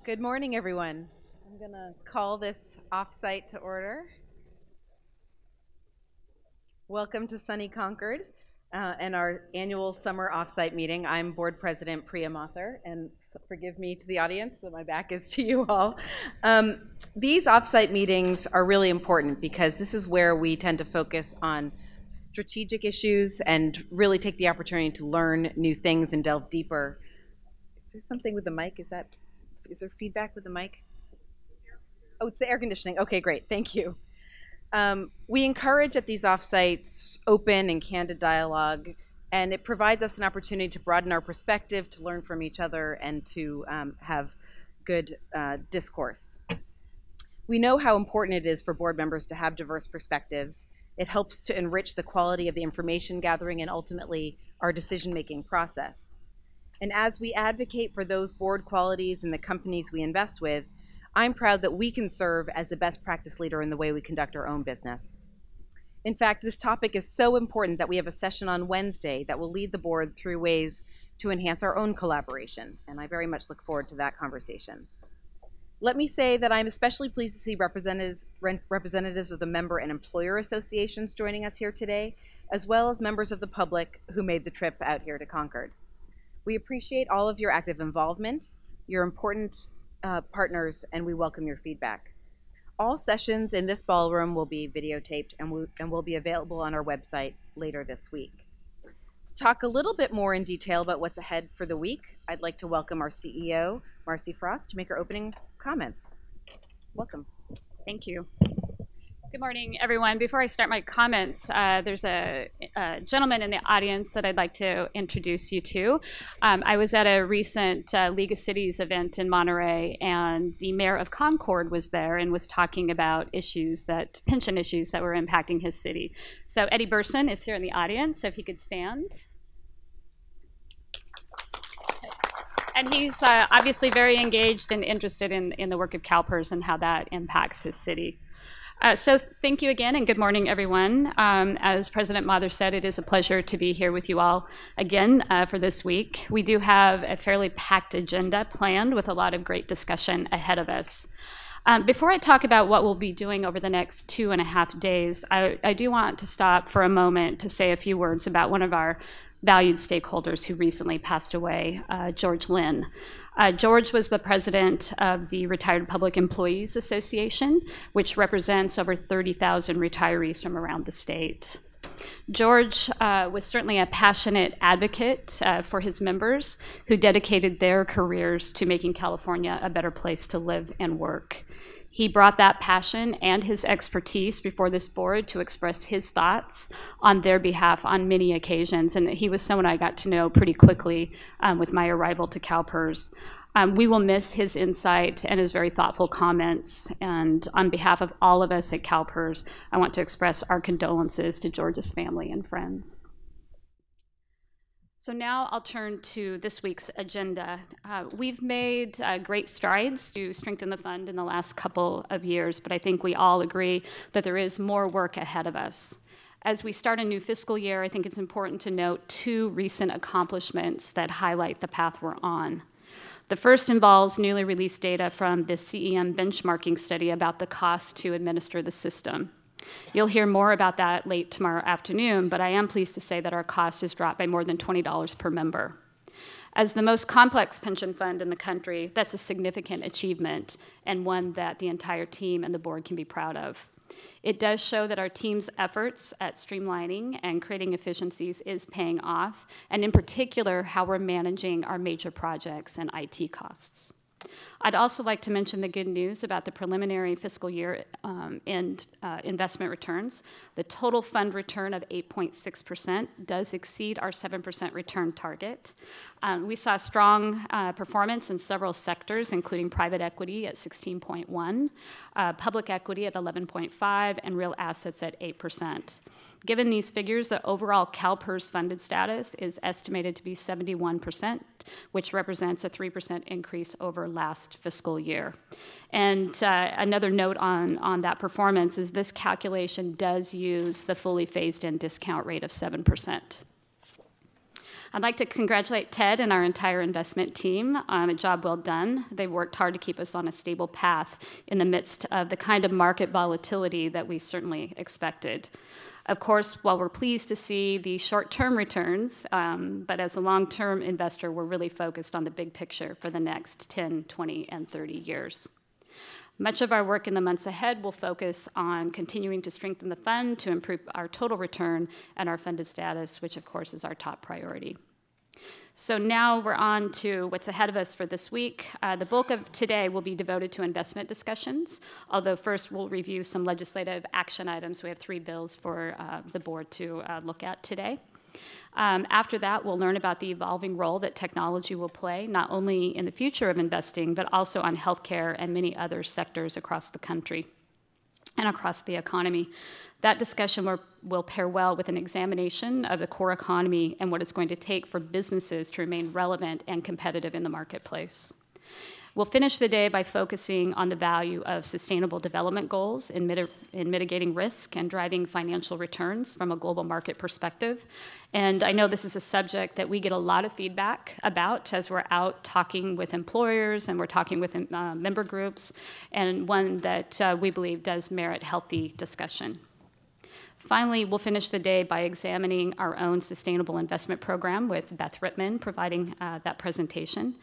Good morning, everyone. I'm going to call this offsite to order. Welcome to sunny Concord and our annual summer offsite meeting. I'm Board President Priya Mathur, and forgive me to the audience that my back is to you all. These offsite meetings are really important because this is where we tend to focus on strategic issues and really take the opportunity to learn new things and delve deeper. Is there something with the mic? Is there feedback with the mic? Oh, it's the air conditioning. Okay, great. Thank you. We encourage at these offsites open and candid dialogue, and it provides us an opportunity to broaden our perspective, to learn from each other, and to have good discourse. We know how important it is for board members to have diverse perspectives. It helps to enrich the quality of the information gathering and ultimately our decision-making process. And as we advocate for those board qualities in the companies we invest with, I'm proud that we can serve as a best practice leader in the way we conduct our own business. In fact, this topic is so important that we have a session on Wednesday that will lead the board through ways to enhance our own collaboration, and I very much look forward to that conversation. Let me say that I'm especially pleased to see representatives of the member and employer associations joining us here today, as well as members of the public who made the trip out here to Concord. We appreciate all of your active involvement, your important partners, and we welcome your feedback. All sessions in this ballroom will be videotaped and will be available on our website later this week. To talk a little bit more in detail about what's ahead for the week, I'd like to welcome our CEO, Marcy Frost, to make her opening comments. Welcome. Thank you. Good morning, everyone. Before I start my comments, there's a gentleman in the audience that I'd like to introduce you to. I was at a recent League of Cities event in Monterey, and the mayor of Concord was there and was talking about pension issues that were impacting his city. So Eddie Burson is here in the audience, so if he could stand. And he's obviously very engaged and interested in the work of CalPERS and how that impacts his city. So thank you again, and good morning, everyone. As President Mather said, it is a pleasure to be here with you all again for this week. We do have a fairly packed agenda planned with a lot of great discussion ahead of us. Before I talk about what we'll be doing over the next 2.5 days, I do want to stop for a moment to say a few words about one of our valued stakeholders who recently passed away, George Lynn. George was the president of the Retired Public Employees Association, which represents over 30,000 retirees from around the state. George was certainly a passionate advocate for his members who dedicated their careers to making California a better place to live and work. He brought that passion and his expertise before this board to express his thoughts on their behalf on many occasions, and he was someone I got to know pretty quickly with my arrival to CalPERS. We will miss his insight and his very thoughtful comments, and on behalf of all of us at CalPERS, I want to express our condolences to George's family and friends. So now I'll turn to this week's agenda. We've made great strides to strengthen the fund in the last couple of years, but I think we all agree that there is more work ahead of us. As we start a new fiscal year, I think it's important to note 2 recent accomplishments that highlight the path we're on. The first involves newly released data from the CEM benchmarking study about the cost to administer the system. You'll hear more about that late tomorrow afternoon, but I am pleased to say that our cost has dropped by more than $20 per member. As the most complex pension fund in the country, that's a significant achievement and one that the entire team and the board can be proud of. It does show that our team's efforts at streamlining and creating efficiencies is paying off, and in particular, how we're managing our major projects and IT costs. I'd also like to mention the good news about the preliminary fiscal year investment returns. The total fund return of 8.6% does exceed our 7% return target. We saw strong performance in several sectors, including private equity at 16.1, public equity at 11.5, and real assets at 8%. Given these figures, the overall CalPERS funded status is estimated to be 71%, which represents a 3% increase over last fiscal year. And another note on that performance is this calculation does use the fully phased-in discount rate of 7%. I'd like to congratulate Ted and our entire investment team on a job well done. They've worked hard to keep us on a stable path in the midst of the kind of market volatility that we certainly expected. Of course, while we're pleased to see the short-term returns, but as a long-term investor, we're really focused on the big picture for the next 10, 20, and 30 years. Much of our work in the months ahead will focus on continuing to strengthen the fund to improve our total return and our funded status, which of course is our top priority. So now we're on to what's ahead of us for this week. The bulk of today will be devoted to investment discussions, although first we'll review some legislative action items. We have 3 bills for the board to look at today. After that, we'll learn about the evolving role that technology will play, not only in the future of investing, but also on healthcare and many other sectors across the country and across the economy. That discussion will pair well with an examination of the core economy and what it's going to take for businesses to remain relevant and competitive in the marketplace. We'll finish the day by focusing on the value of sustainable development goals in mitigating risk and driving financial returns from a global market perspective. And I know this is a subject that we get a lot of feedback about as we're out talking with employers and we're talking with member groups, and one that we believe does merit healthy discussion. Finally, we'll finish the day by examining our own sustainable investment program with Beth Rittman providing that presentation.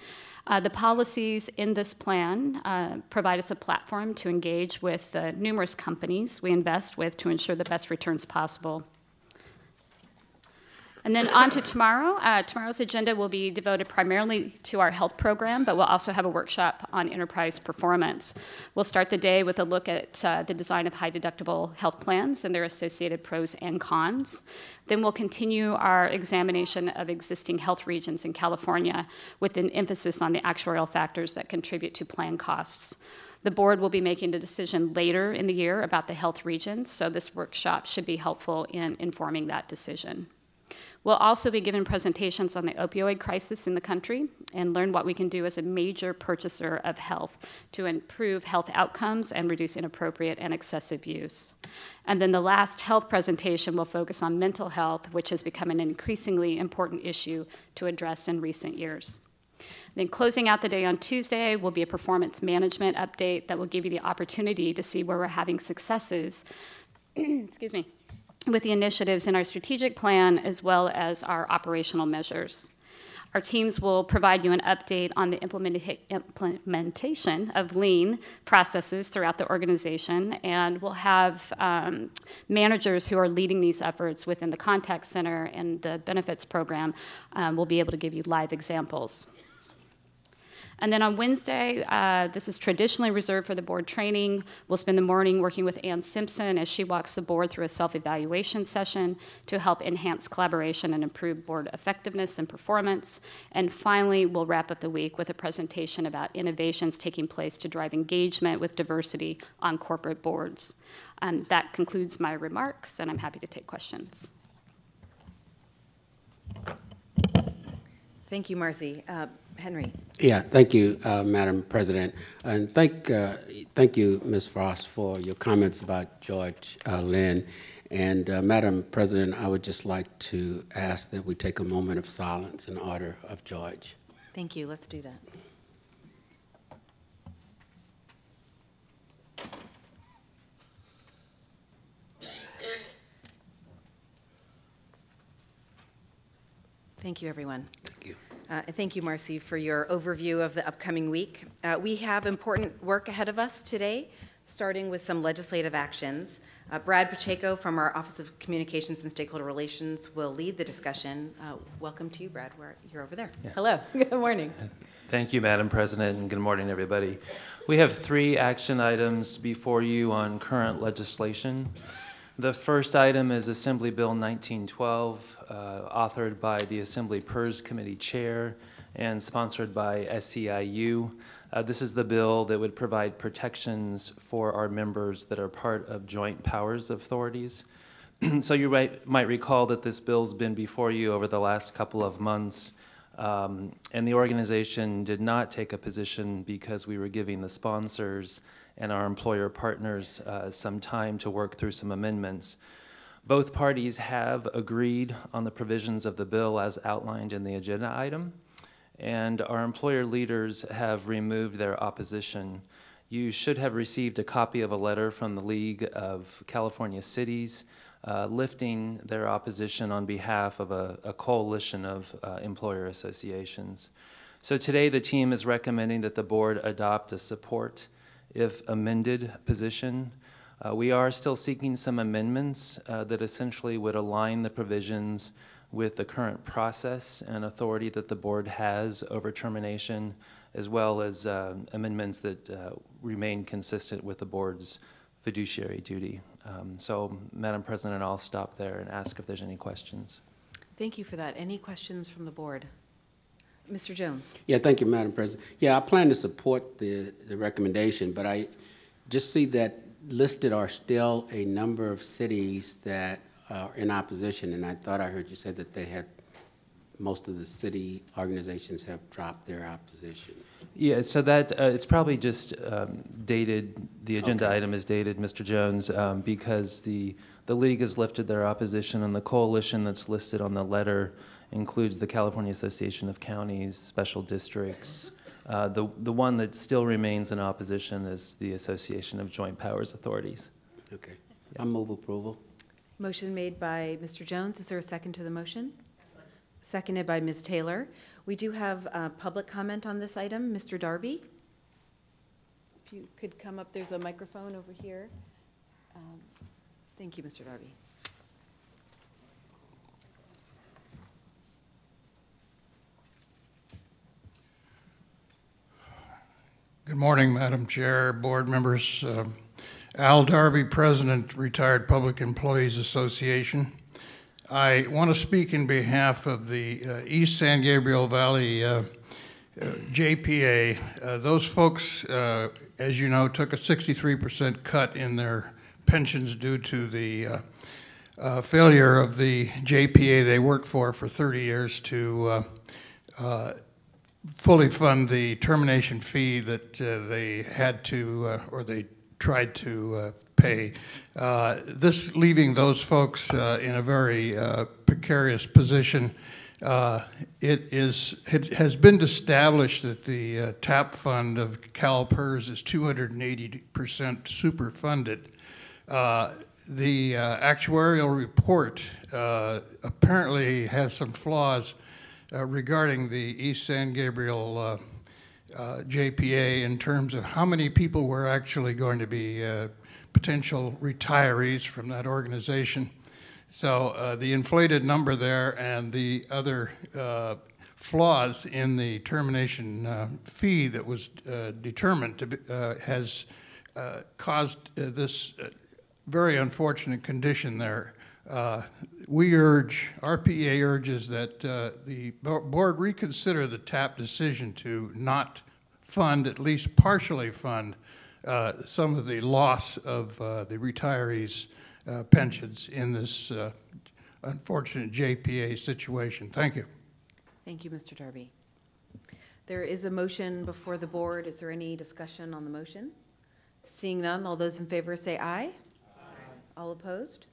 The policies in this plan provide us a platform to engage with the numerous companies we invest with to ensure the best returns possible. And then on to tomorrow. Tomorrow's agenda will be devoted primarily to our health program, but we'll also have a workshop on enterprise performance. We'll start the day with a look at the design of high-deductible health plans and their associated pros and cons. Then we'll continue our examination of existing health regions in California with an emphasis on the actuarial factors that contribute to plan costs. The board will be making a decision later in the year about the health regions, so this workshop should be helpful in informing that decision. We'll also be given presentations on the opioid crisis in the country and learn what we can do as a major purchaser of health to improve health outcomes and reduce inappropriate and excessive use. And then the last health presentation will focus on mental health, which has become an increasingly important issue to address in recent years. Then closing out the day on Tuesday will be a performance management update that will give you the opportunity to see where we're having successes, excuse me, with the initiatives in our strategic plan as well as our operational measures. Our teams will provide you an update on the implementation of lean processes throughout the organization, and we'll have managers who are leading these efforts within the contact center and the benefits program will be able to give you live examples. And then on Wednesday, this is traditionally reserved for the board training. We'll spend the morning working with Ann Simpson as she walks the board through a self-evaluation session to help enhance collaboration and improve board effectiveness and performance. And finally, we'll wrap up the week with a presentation about innovations taking place to drive engagement with diversity on corporate boards. That concludes my remarks, and I'm happy to take questions. Thank you, Marcy. Henry. Yeah, thank you, Madam President. And thank you, Ms. Frost, for your comments about George Lynn. And Madam President, I would just like to ask that we take a moment of silence in honor of George. Thank you. Let's do that. Thank you, everyone. Thank you. And thank you, Marcy, for your overview of the upcoming week. We have important work ahead of us today, starting with some legislative actions. Brad Pacheco from our Office of Communications and Stakeholder Relations will lead the discussion. Welcome to you, Brad. You're over there. Yeah. Hello. Good morning. Thank you, Madam President, and good morning, everybody. We have 3 action items before you on current legislation. The first item is Assembly Bill 1912, authored by the Assembly PERS Committee Chair and sponsored by SEIU. This is the bill that would provide protections for our members that are part of joint powers authorities. So you might recall that this bill's been before you over the last couple of months, and the organization did not take a position because we were giving the sponsors and our employer partners some time to work through some amendments. Both parties have agreed on the provisions of the bill as outlined in the agenda item, and our employer leaders have removed their opposition. You should have received a copy of a letter from the League of California Cities lifting their opposition on behalf of a coalition of employer associations. So today the team is recommending that the board adopt a support if amended position. We are still seeking some amendments that essentially would align the provisions with the current process and authority that the board has over termination, as well as amendments that remain consistent with the board's fiduciary duty. So, Madam President, I'll stop there and ask if there's any questions. Thank you for that. Any questions from the board? Mr. Jones. Yeah, thank you, Madam President. Yeah, I plan to support the recommendation, but I just see that listed are still a number of cities that are in opposition, and I thought I heard you say that they had, most of the city organizations have dropped their opposition. Yeah, so that it's probably just dated, the agenda Okay. item is dated, Mr. Jones, because the league has lifted their opposition, and the coalition that's listed on the letter includes the California Association of Counties, Special Districts. The one that still remains in opposition is the Association of Joint Powers Authorities. Okay. I move approval. Motion made by Mr. Jones. Is there a second to the motion? Seconded by Ms. Taylor. We do have public comment on this item. Mr. Darby? If you could come up, there's a microphone over here. Thank you, Mr. Darby. Good morning, Madam Chair, board members. Al Darby, President, Retired Public Employees Association. I want to speak in behalf of the East San Gabriel Valley JPA. Those folks, as you know, took a 63% cut in their pensions due to the failure of the JPA they worked for 30 years to fully fund the termination fee that they had to, or they tried to pay. This leaving those folks in a very precarious position. It has been established that the TAP fund of CalPERS is 280% super funded. The actuarial report apparently has some flaws regarding the East San Gabriel JPA in terms of how many people were actually going to be potential retirees from that organization. So the inflated number there and the other flaws in the termination fee that was determined to be, has caused this very unfortunate condition there. We urge, RPA urges that the board reconsider the TAP decision to not fund, at least partially fund, some of the loss of the retirees' pensions in this unfortunate JPA situation. Thank you. Thank you, Mr. Darby. There is a motion before the board. Is there any discussion on the motion? Seeing none, all those in favor say aye. Aye. All opposed?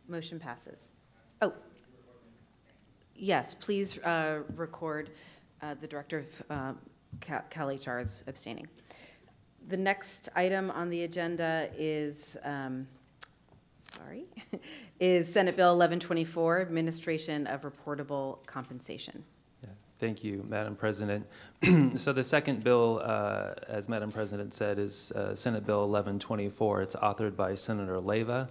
Motion passes. Oh, yes, please record the Director of CalHR is abstaining. The next item on the agenda is, is Senate Bill 1124, Administration of Reportable Compensation. Yeah, thank you, Madam President. So the second bill, as Madam President said, is Senate Bill 1124. It's authored by Senator Leyva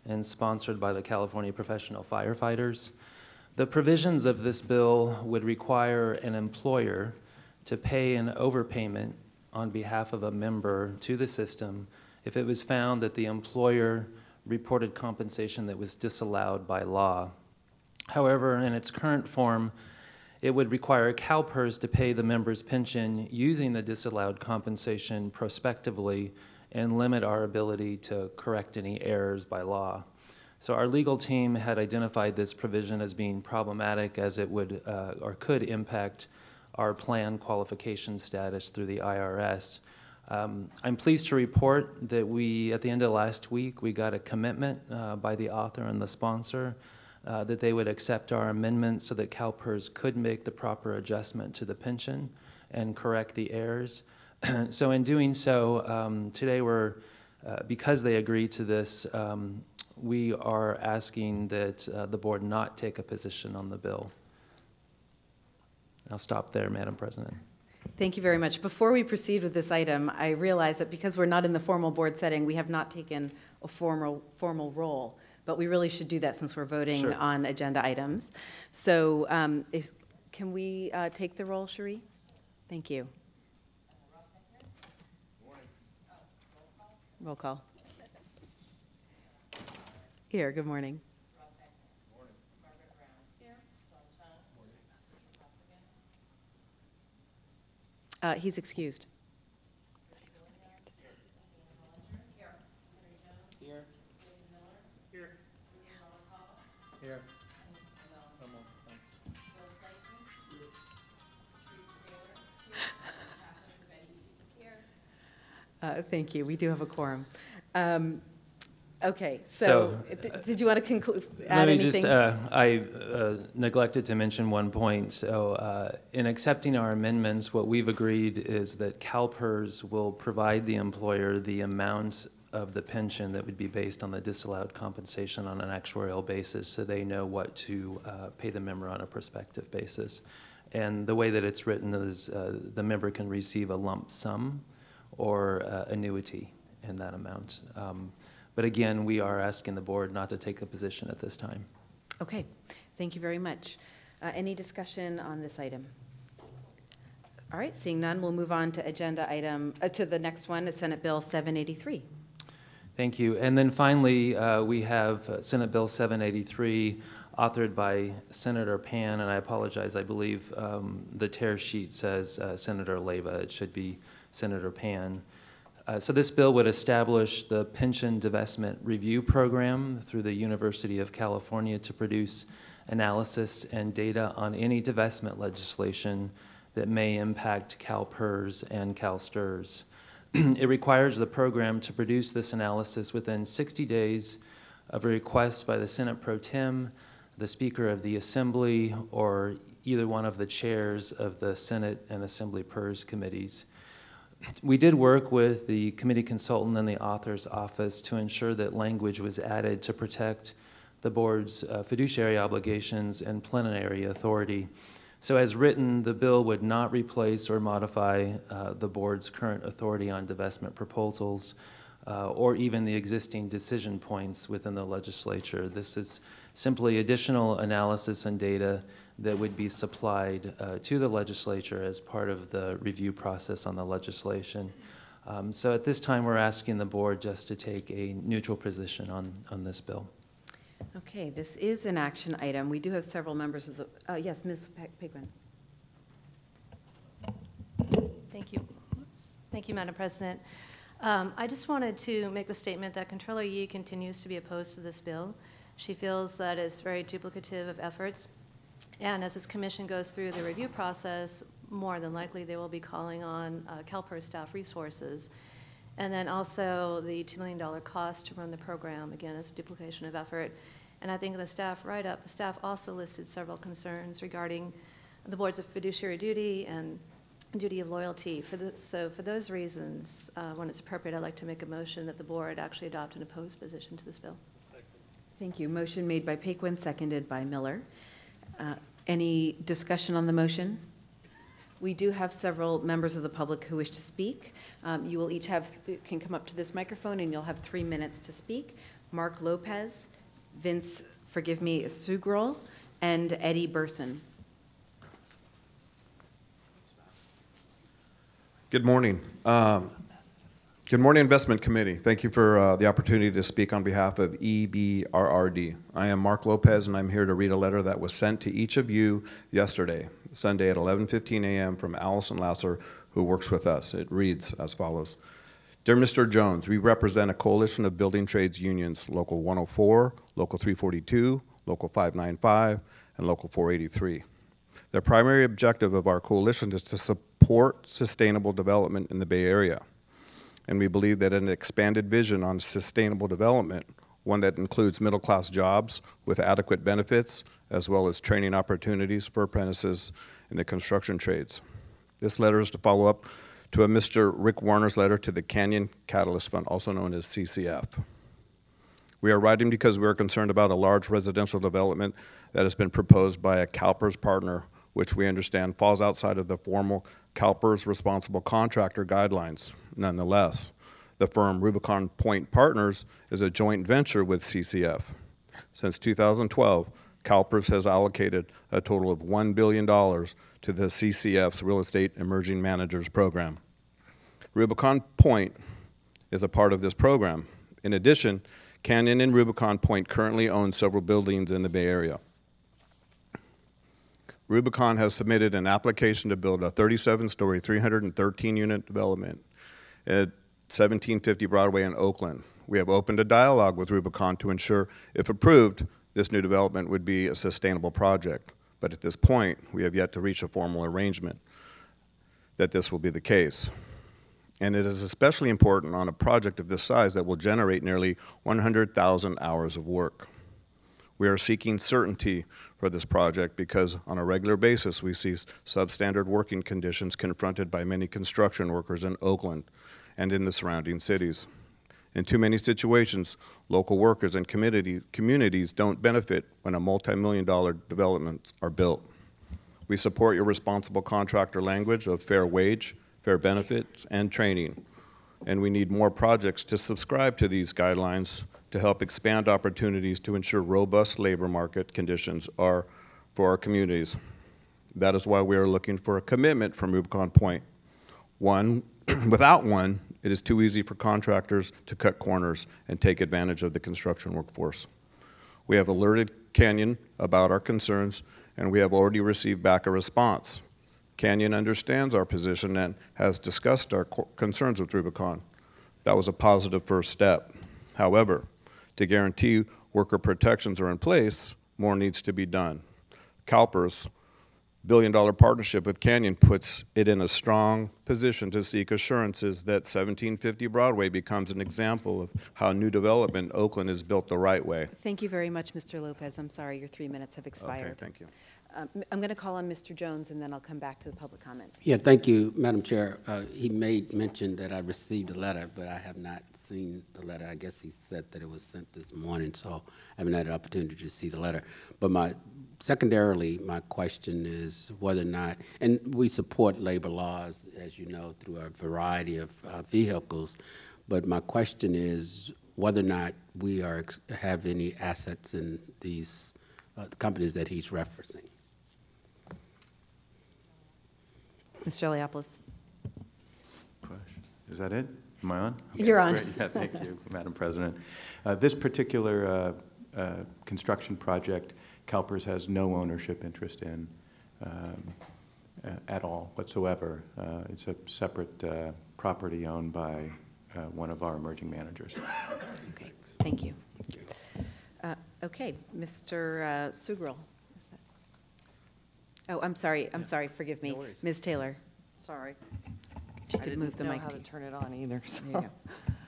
and sponsored by the California Professional Firefighters. The provisions of this bill would require an employer to pay an overpayment on behalf of a member to the system if it was found that the employer reported compensation that was disallowed by law. However, in its current form, it would require CalPERS to pay the member's pension using the disallowed compensation prospectively and limit our ability to correct any errors by law. So our legal team had identified this provision as being problematic as it would or could impact our plan qualification status through the IRS. I'm pleased to report that at the end of last week, we got a commitment by the author and the sponsor that they would accept our amendment so that CalPERS could make the proper adjustment to the pension and correct the errors. So in doing so, today because they agreed to this, we are asking that the board not take a position on the bill. I'll stop there, Madam President. Thank you very much. Before we proceed with this item, I realize that because we're not in the formal board setting, we have not taken a formal role, but we really should do that since we're voting Sure. on agenda items. So can we take the roll, Cherie? Thank you. Roll call. Here, good morning. He's excused. Here. Thank you. We do have a quorum. Okay, so did you want to conclude? Let me just, I neglected to mention one point. So in accepting our amendments, what we've agreed is that CalPERS will provide the employer the amount of the pension that would be based on the disallowed compensation on an actuarial basis, so they know what to pay the member on a prospective basis. And the way that it's written is the member can receive a lump sum or annuity in that amount. But again, we are asking the board not to take a position at this time. Okay, thank you very much. Any discussion on this item? All right, seeing none, we'll move on to agenda item, to the next one, Senate Bill 783. Thank you. And then finally, we have Senate Bill 783, authored by Senator Pan, and I apologize, I believe the tear sheet says Senator Leyva. It should be Senator Pan. So this bill would establish the Pension Divestment Review Program through the University of California to produce analysis and data on any divestment legislation that may impact CalPERS and CalSTRS. It requires the program to produce this analysis within 60 days of a request by the Senate Pro Tem, the Speaker of the Assembly, or either one of the chairs of the Senate and Assembly PERS committees. We did work with the committee consultant and the author's office to ensure that language was added to protect the board's fiduciary obligations and plenary authority. So as written, the bill would not replace or modify the board's current authority on divestment proposals or even the existing decision points within the legislature. This is simply additional analysis and data that would be supplied to the legislature as part of the review process on the legislation. So at this time, we're asking the board just to take a neutral position on this bill. Okay, this is an action item. We do have several members of the, yes, Ms. Pigman. Thank you. Thank you, Madam President. I just wanted to make the statement that Comptroller Yee continues to be opposed to this bill. She feels that it's very duplicative of efforts. And as this commission goes through the review process, more than likely they will be calling on CalPERS staff resources. And then also the $2 million cost to run the program, again, is a duplication of effort. And I think in the staff write-up, the staff also listed several concerns regarding the boards of fiduciary duty and duty of loyalty. So for those reasons, when it's appropriate, I'd like to make a motion that the board actually adopt an opposed position to this bill. Thank you. Motion made by Paquin, seconded by Miller. Any discussion on the motion? We do have several members of the public who wish to speak. You will each can come up to this microphone and you'll have 3 minutes to speak. Mark Lopez, Vince, forgive me, Sugrol, and Eddie Burson. Good morning. Good morning, Investment Committee. Thank you for the opportunity to speak on behalf of EBRRD. I am Mark Lopez, and I'm here to read a letter that was sent to each of you yesterday, Sunday at 11:15 a.m. from Allison Louser, who works with us. It reads as follows. Dear Mr. Jones, we represent a coalition of building trades unions, Local 104, Local 342, Local 595, and Local 483. The primary objective of our coalition is to support sustainable development in the Bay Area. and we believe that an expanded vision on sustainable development, one that includes middle-class jobs with adequate benefits, as well as training opportunities for apprentices in the construction trades. This letter is to follow up to a Mr. Rick Warner's letter to the Canyon Catalyst Fund, also known as CCF. We are writing because we are concerned about a large residential development that has been proposed by a CalPERS partner, which we understand falls outside of the formal CalPERS responsible contractor guidelines. Nonetheless, the firm Rubicon Point Partners is a joint venture with CCF. Since 2012, CalPERS has allocated a total of $1 billion to the CCF's Real Estate Emerging Managers Program. Rubicon Point is a part of this program. In addition, Canyon and Rubicon Point currently own several buildings in the Bay Area. Rubicon has submitted an application to build a 37-story, 313-unit development at 1750 Broadway in Oakland. We have opened a dialogue with Rubicon to ensure, if approved, this new development would be a sustainable project. But at this point, we have yet to reach a formal arrangement that this will be the case. And it is especially important on a project of this size that will generate nearly 100,000 hours of work. We are seeking certainty for this project because on a regular basis we see substandard working conditions confronted by many construction workers in Oakland and in the surrounding cities. In too many situations, local workers and communities don't benefit when a multi-million-dollar developments are built. We support your responsible contractor language of fair wage, fair benefits, and training. And we need more projects to subscribe to these guidelines to help expand opportunities to ensure robust labor market conditions are for our communities. That is why we are looking for a commitment from Rubicon Point. Without one, it is too easy for contractors to cut corners and take advantage of the construction workforce. We have alerted Canyon about our concerns, and we have already received back a response. Canyon understands our position and has discussed our concerns with Rubicon. That was a positive first step. However, to guarantee worker protections are in place, more needs to be done. CalPERS' billion-dollar partnership with Canyon puts it in a strong position to seek assurances that 1750 Broadway becomes an example of how new development in Oakland is built the right way. Thank you very much, Mr. Lopez. I'm sorry, your 3 minutes have expired. Okay, thank you. I'm going to call on Mr. Jones, and then I'll come back to the public comment. Yeah, thank you, Madam Chair. He made mention that I received a letter, but I have not seen the letter. I guess he said that it was sent this morning, so I haven't had an opportunity to see the letter. But secondarily, my question is whether or not, and we support labor laws, as you know, through a variety of vehicles, but my question is whether or not we have any assets in these companies that he's referencing. Mr. Eliopoulos. Is that it? Am I on? Okay, You're on. Great. Yeah, thank you, Madam President. This particular construction project, CalPERS has no ownership interest in at all whatsoever. It's a separate property owned by one of our emerging managers. Okay, thank you. Okay, Mr. Sugrel. Oh, I'm sorry, forgive me. No worries. Ms. Taylor, Sorry. if you I could didn't move the know mic how to to you. turn it on either. So, There you go.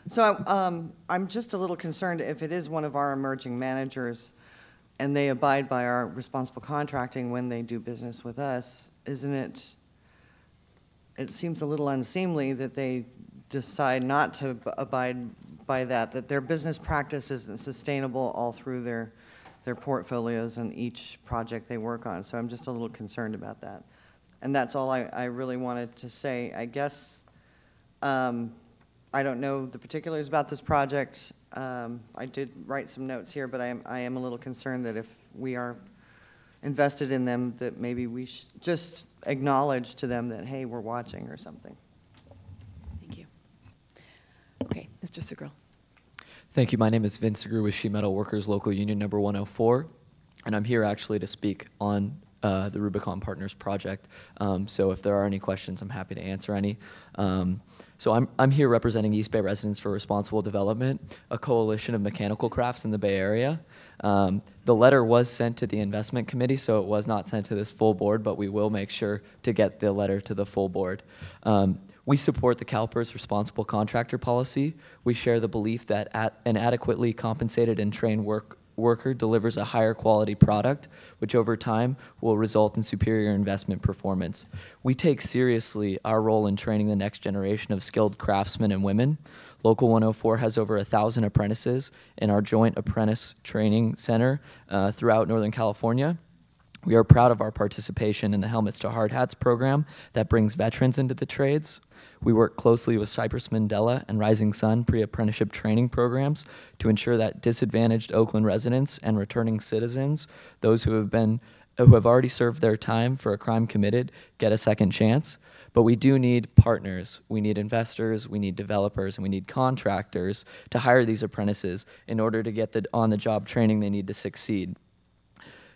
so I'm just a little concerned if it is one of our emerging managers and they abide by our responsible contracting when they do business with us, isn't it, it seems a little unseemly that they decide not to abide by that their business practice isn't sustainable all through their portfolios and each project they work on. So I'm just a little concerned about that. And that's all I really wanted to say. I guess I don't know the particulars about this project. I did write some notes here, but I am a little concerned that if we are invested in them, that maybe we should just acknowledge to them that, hey, we're watching or something. Thank you. Okay, Mr. Sugrel. Thank you. My name is Vince Segru with Sheet Metal Workers Local Union number 104, and I'm here actually to speak on the Rubicon Partners project. So if there are any questions, I'm happy to answer any. So I'm here representing East Bay Residents for Responsible Development, a coalition of mechanical crafts in the Bay Area. The letter was sent to the investment committee, so it was not sent to this full board, but we will make sure to get the letter to the full board. We support the CalPERS responsible contractor policy. We share the belief that an adequately compensated and trained worker delivers a higher quality product, which over time will result in superior investment performance. We take seriously our role in training the next generation of skilled craftsmen and women. Local 104 has over 1,000 apprentices in our joint apprentice training center throughout Northern California. We are proud of our participation in the Helmets to Hard Hats program that brings veterans into the trades. We work closely with Cypress Mandela and Rising Sun pre-apprenticeship training programs to ensure that disadvantaged Oakland residents and returning citizens, those who have already served their time for a crime committed, get a second chance. But we do need partners. We need investors, we need developers, and we need contractors to hire these apprentices in order to get the on-the-job training they need to succeed.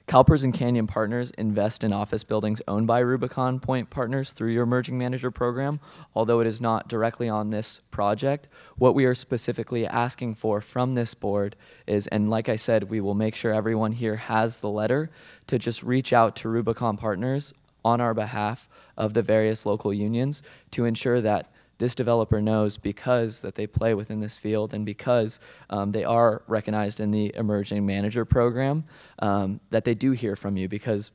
CalPERS and Canyon Partners invest in office buildings owned by Rubicon Point Partners through your Emerging Manager program, although it is not directly on this project. What we are specifically asking for from this board is, and like I said, we will make sure everyone here has the letter, to just reach out to Rubicon Partners on our behalf of the various local unions to ensure that this developer knows, because that they play within this field and because they are recognized in the Emerging Manager program, that they do hear from you, because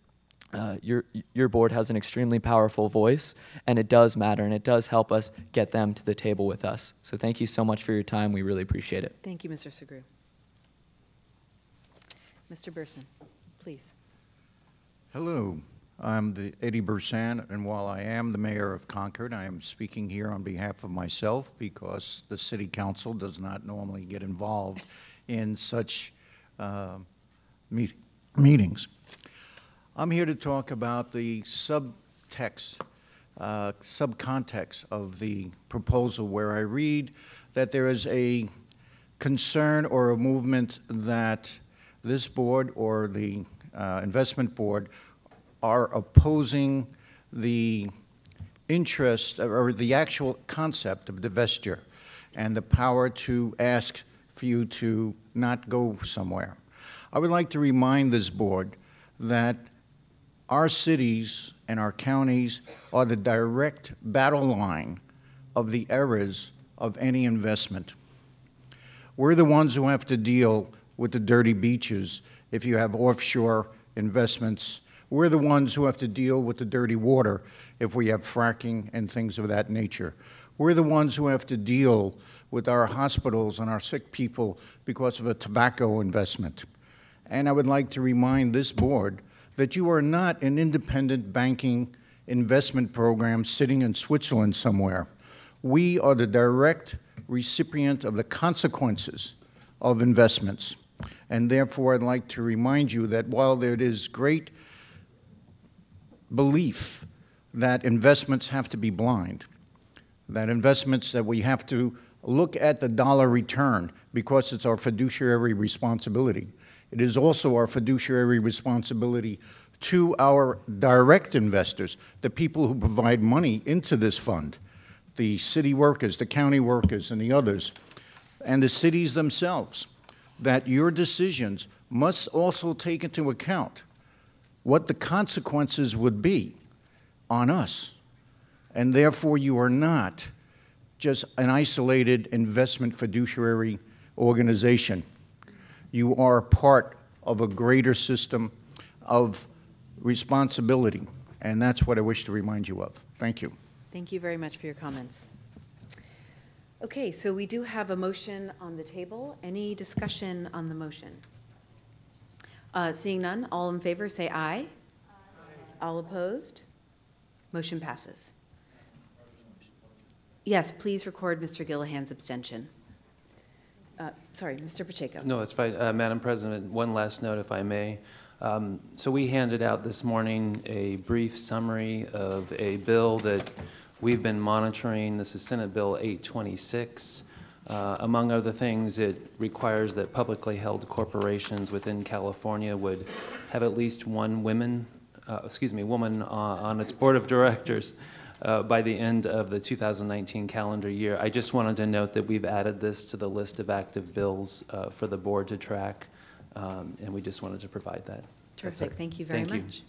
your board has an extremely powerful voice, and it does matter, and it does help us get them to the table with us. So thank you so much for your time. We really appreciate it. Thank you, Mr. Segru. Mr. Burson, please. Hello. I'm Eddie Bursan, and while I am the mayor of Concord, I am speaking here on behalf of myself because the city council does not normally get involved in such meetings. I'm here to talk about the subcontext of the proposal, where I read that there is a concern or a movement that this board or the investment board are opposing the interest or the actual concept of divestiture and the power to ask for you to not go somewhere. I would like to remind this board that our cities and our counties are the direct battle line of the errors of any investment. We're the ones who have to deal with the dirty beaches if you have offshore investments. We're the ones who have to deal with the dirty water if we have fracking and things of that nature. We're the ones who have to deal with our hospitals and our sick people because of a tobacco investment. And I would like to remind this board that you are not an independent banking investment program sitting in Switzerland somewhere. We are the direct recipient of the consequences of investments. And therefore, I'd like to remind you that while there is great belief that investments have to be blind, that investments that we have to look at the dollar return because it's our fiduciary responsibility. It is also our fiduciary responsibility to our direct investors, the people who provide money into this fund, the city workers, the county workers, and the others, and the cities themselves, that your decisions must also take into account what the consequences would be on us. And therefore, you are not just an isolated investment fiduciary organization. You are part of a greater system of responsibility, and that's what I wish to remind you of. Thank you. Thank you very much for your comments. Okay, so we do have a motion on the table. Any discussion on the motion? Seeing none, all in favor say aye. Aye. All opposed? Motion passes. Yes, please record Mr. Gillahan's abstention. Sorry, Mr. Pacheco. No, it's fine. Madam President, one last note, if I may. So we handed out this morning a brief summary of a bill that we've been monitoring. This is Senate Bill 826. Among other things, it requires that publicly held corporations within California would have at least one woman on its board of directors by the end of the 2019 calendar year. I just wanted to note that we've added this to the list of active bills for the board to track, and we just wanted to provide that. Terrific. Thank you very much.